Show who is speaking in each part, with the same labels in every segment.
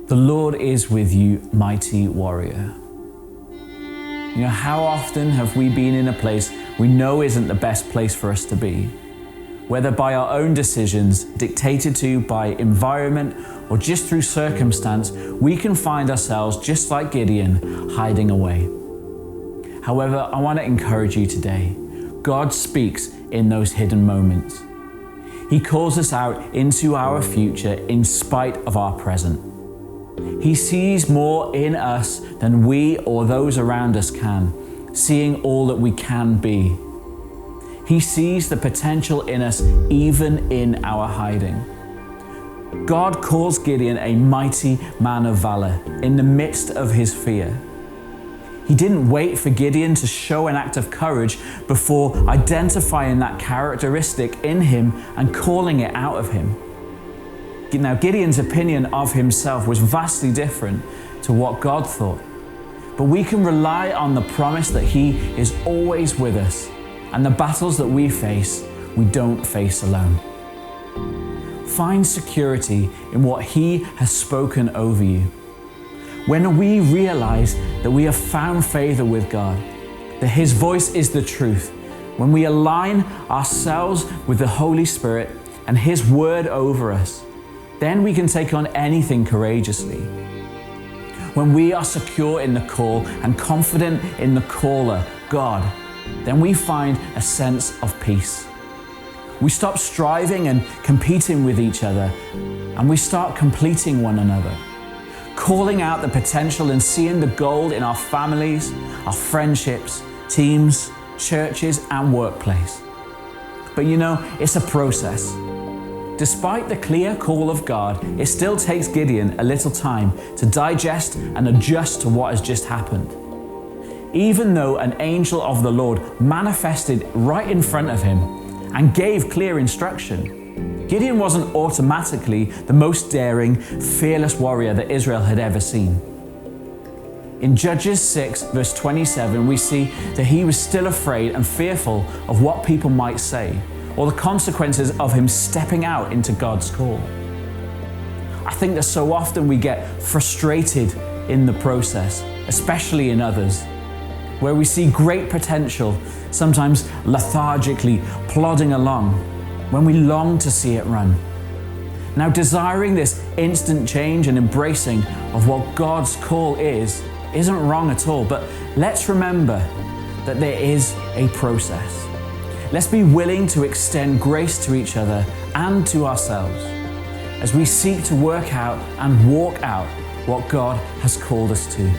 Speaker 1: The Lord is with you, mighty warrior. You know, how often have we been in a place we know isn't the best place for us to be? Whether by our own decisions, dictated to by environment, or just through circumstance, we can find ourselves, just like Gideon, hiding away. However, I want to encourage you today. God speaks in those hidden moments. He calls us out into our future in spite of our present. He sees more in us than we or those around us can, seeing all that we can be. He sees the potential in us even in our hiding. God calls Gideon a mighty man of valor in the midst of his fear. He didn't wait for Gideon to show an act of courage before identifying that characteristic in him and calling it out of him. Now, Gideon's opinion of himself was vastly different to what God thought. But we can rely on the promise that He is always with us, and the battles that we face, we don't face alone. Find security in what He has spoken over you. When we realize that we have found favor with God, that His voice is the truth, when we align ourselves with the Holy Spirit and His word over us, then we can take on anything courageously. When we are secure in the call and confident in the caller, God, then we find a sense of peace. We stop striving and competing with each other, and we start completing one another, calling out the potential and seeing the gold in our families, our friendships, teams, churches, and workplace. But you know, it's a process. Despite the clear call of God, it still takes Gideon a little time to digest and adjust to what has just happened. Even though an angel of the Lord manifested right in front of him and gave clear instruction, Gideon wasn't automatically the most daring, fearless warrior that Israel had ever seen. In Judges 6, verse 27, we see that he was still afraid and fearful of what people might say, or the consequences of him stepping out into God's call. I think that so often we get frustrated in the process, especially in others, where we see great potential, sometimes lethargically plodding along, when we long to see it run. Now, desiring this instant change and embracing of what God's call isn't wrong at all, but let's remember that there is a process. Let's be willing to extend grace to each other and to ourselves as we seek to work out and walk out what God has called us to.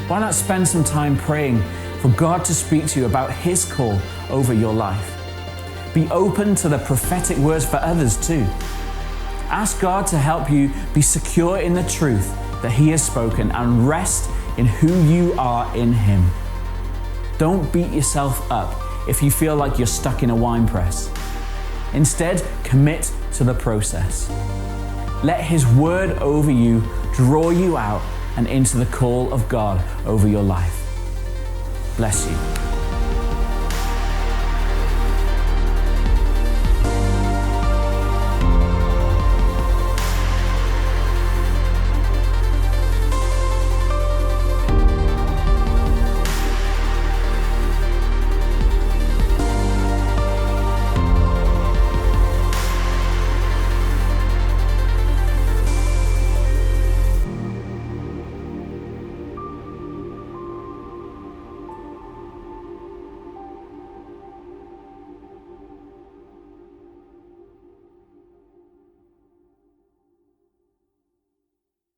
Speaker 1: Why not spend some time praying for God to speak to you about His call over your life? Be open to the prophetic words for others too. Ask God to help you be secure in the truth that He has spoken and rest in who you are in Him. Don't beat yourself up if you feel like you're stuck in a wine press. Instead, commit to the process. Let His word over you draw you out and into the call of God over your life. Bless you.